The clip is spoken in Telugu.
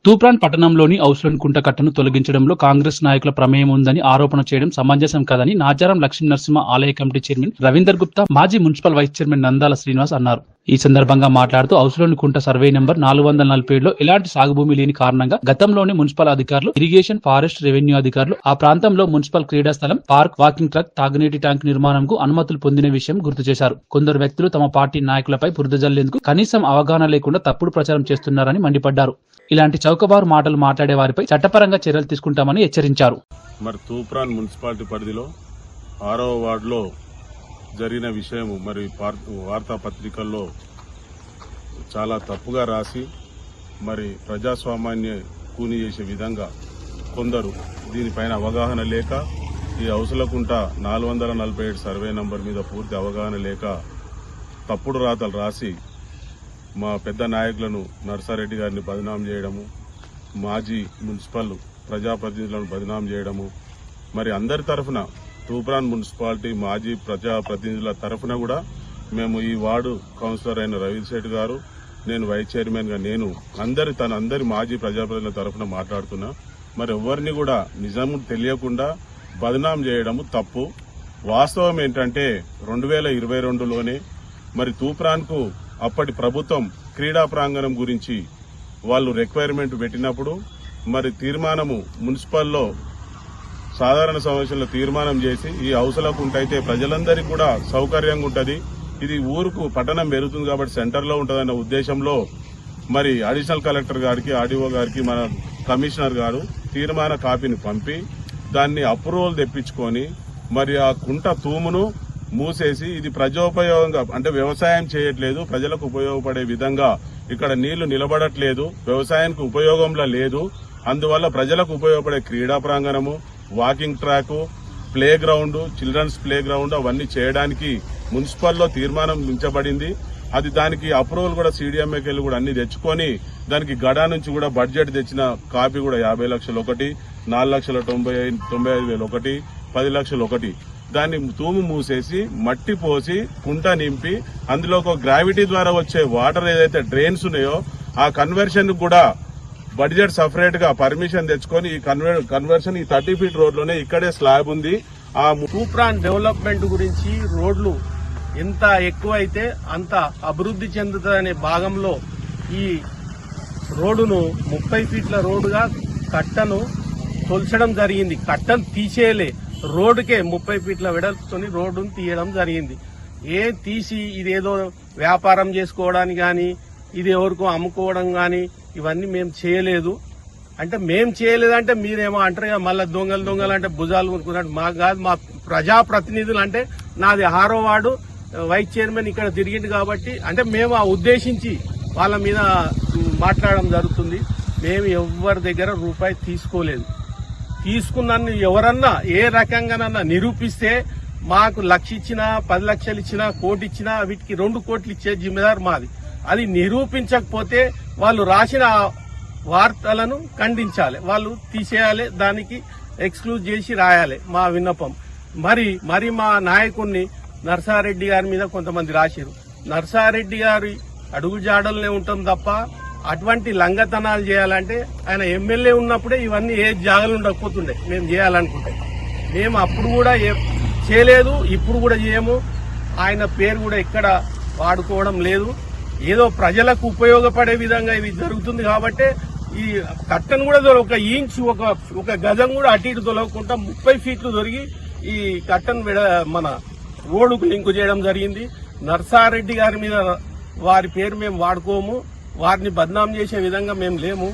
తూప్రాన్ పట్టణంలోని ఔస్లోన్ కుంట కట్టను తొలగించడంలో కాంగ్రెస్ నాయకుల ప్రమేయం ఉందని ఆరోపణ చేయడం సమంజసం కాదని నాచారం లక్ష్మీ నరసింహ ఆలయ కమిటీ చైర్మన్ రవీందర్ గుప్తా, మాజీ మున్సిపల్ వైస్ చైర్మన్ నందాల శ్రీనివాస్ అన్నారు. ఈ సందర్భంగా మాట్లాడుతూ ఔస్లోన్ కుంట సర్వే నెంబర్ 447లో ఎలాంటి సాగుభూమి లేని కారణంగా గతంలోనే మున్సిపల్ అధికారులు, ఇరిగేషన్, ఫారెస్ట్, రెవెన్యూ అధికారులు ఆ ప్రాంతంలో మున్సిపల్ క్రీడా స్థలం, పార్క్, వాకింగ్ ట్రాక్, తాగునీటి ట్యాంక్ నిర్మాణంకు అనుమతులు పొందిన విషయం గుర్తు చేశారు. కొందరు వ్యక్తులు తమ పార్టీ నాయకులపై బురద జల్లేందుకు కనీసం అవగాహన లేకుండా తప్పుడు ప్రచారం చేస్తున్నారని మండిపడ్డారు. ఇలాంటి చౌకబారు మాటలు మాట్లాడే వారిపై చట్టపరంగా చర్యలు తీసుకుంటామని హెచ్చరించారు. మరి తూప్రాన్ మున్సిపాలిటీ పరిధిలో 6వ వార్డులో జరిగిన విషయం మరి వార్తాపత్రికల్లో చాలా తప్పుగా రాసి మరి ప్రజాస్వామ్యాన్ని కూని చేసే విధంగా కొందరు దీనిపైన అవగాహన లేక ఈ ఔసులకుంట 447 సర్వే నంబర్ మీద పూర్తి అవగాహన లేక తప్పుడు రాతలు రాసి మా పెద్ద నాయకులను నర్సారెడ్డి గారిని బదనాం చేయడము, మాజీ మున్సిపల్ ప్రజాప్రతినిధులను బదనాం చేయడము, మరి అందరి తరఫున తూప్రాన్ మున్సిపాలిటీ మాజీ ప్రజాప్రతినిధుల తరఫున కూడా మేము ఈ వార్డు కౌన్సిలర్ అయిన రవీశెట్టి గారు, నేను వైస్ చైర్మన్ గా నేను అందరి మాజీ ప్రజాప్రతినిధుల తరఫున మాట్లాడుతున్నా. మరి ఎవరిని కూడా నిజం తెలియకుండా బదనాం చేయడము తప్పు. వాస్తవం ఏంటంటే 2022లోనే మరి తూప్రాన్ కు అప్పటి ప్రభుత్వం క్రీడా ప్రాంగణం గురించి వాళ్ళు రిక్వైర్మెంట్ పెట్టినప్పుడు మరి తీర్మానము మున్సిపల్లో సాధారణ సమావేశంలో తీర్మానం చేసి ఈ ఔసలకుంట అయితే ప్రజలందరికీ కూడా సౌకర్యంగా ఉంటది, ఇది ఊరుకు పట్టణం పెరుగుతుంది కాబట్టి సెంటర్లో ఉంటుందన్న ఉద్దేశంలో మరి అడిషనల్ కలెక్టర్ గారికి, ఆర్డీఓ గారికి, మన కమిషనర్ గారు తీర్మాన కాపీని పంపి దాన్ని అప్రూవల్ తెప్పించుకొని మరి ఆ కుంట తూమును మూసేసి ఇది ప్రజోపయోగంగా అంటే వ్యవసాయం చేయట్లేదు, ప్రజలకు ఉపయోగపడే విధంగా ఇక్కడ నీళ్లు నిలబడట్లేదు, వ్యవసాయానికి ఉపయోగంలో లేదు, అందువల్ల ప్రజలకు ఉపయోగపడే క్రీడా ప్రాంగణము, walking track, play ground, children's play ground అవన్నీ చేయడానికి మున్సిపల్లో తీర్మానం ఉంచబడింది. అది దానికి అప్రూవల్ కూడా CDMAకి కూడా అన్ని తెచ్చుకొని దానికి గడా నుంచి కూడా బడ్జెట్ తెచ్చిన కాపీ కూడా 50 లక్షలు ఒకటి, 4,95,000 ఒకటి, 10 లక్షలు ఒకటి. దాన్ని తూము మూసేసి మట్టి పోసి కుంట నింపి అందులో ఒక గ్రావిటీ ద్వారా వచ్చే వాటర్ ఏదైతే డ్రైన్స్ ఉన్నాయో ఆ కన్వర్షన్ కూడా బడ్జెట్ సపరేట్ గా పర్మిషన్ తెచ్చుకొని ఈ కన్వర్షన్ ఈ 30 ఫీట్ రోడ్ లోనే ఇక్కడే స్లాబ్ ఉంది. ఆ తూప్రాన్ డెవలప్మెంట్ గురించి రోడ్లు ఎంత ఎక్కువైతే అంత అభివృద్ధి చెందుతుందనే భాగంలో ఈ రోడ్డును 30 ఫీట్ల రోడ్డుగా కట్టను తొలచడం జరిగింది. కట్టను తీసేయలే, రోడ్డుకే 30 ఫీట్ల వెడల్పుతోని రోడ్డును తీయడం జరిగింది. తీసి ఇదేదో వ్యాపారం చేసుకోవడానికి గాని ఇది ఎవరికో అమ్ముకోవడం గాని ఇవన్నీ మేము చేయలేదు. అంటే మేము చేయలేదంటే మీరేమో అంటారు కదా మళ్ళీ దొంగలు అంటే భుజాలు కొనుక్కున్నట్టు. మాకు కాదు, మా ప్రజాప్రతినిధులు అంటే నాది 6వ వార్డు వైస్ చైర్మన్ ఇక్కడ తిరిగింది కాబట్టి అంటే మేము ఆ ఉద్దేశించి వాళ్ళ మీద మాట్లాడడం జరుగుతుంది. మేము ఎవరి దగ్గర రూపాయి తీసుకోలేదు. తీసుకున్నాను ఎవరన్నా ఏ రకంగానన్నా నిరూపిస్తే మాకు 1,00,000 ఇచ్చినా, 10 లక్షలు ఇచ్చినా, 1 కోటి ఇచ్చినా వీటికి 2 కోట్లు ఇచ్చే జిమ్మేదారు మాది. అది నిరూపించకపోతే వాళ్ళు రాసిన వార్తలను ఖండించాలి, వాళ్ళు తీసేయాలి, దానికి ఎక్స్క్లూజ్ చేసి రాయాలి మా విన్నపం. మరి మా నాయకుడిని నర్సారెడ్డి గారి మీద కొంతమంది రాశారు. నర్సారెడ్డి గారి అడుగుజాడలనే ఉంటాం తప్ప అటువంటి లంగతనాలు చేయాలంటే ఆయన ఎమ్మెల్యే ఉన్నప్పుడే ఇవన్నీ ఏ జాగాలు ఉండకపోతుండే మేము చేయాలనుకుంటే. మేము అప్పుడు కూడా చేయలేదు, ఇప్పుడు కూడా చేయము. ఆయన పేరు కూడా ఎక్కడ వాడుకోవడం లేదు. ఏదో ప్రజలకు ఉపయోగపడే విధంగా ఇది జరుగుతుంది కాబట్టి ఈ కట్టను కూడా ఒక ఇంచ్ ఒక గజం కూడా అటు ఇటు తొలగకుండా 30 ఫీట్లు దొరికి ఈ కట్టను మన రోడ్డుకు లింకు చేయడం జరిగింది. నర్సారెడ్డి గారి మీద వారి పేరు మేము వాడుకోము, వారిని బద్నాం చేసే విధంగా మేము లేము.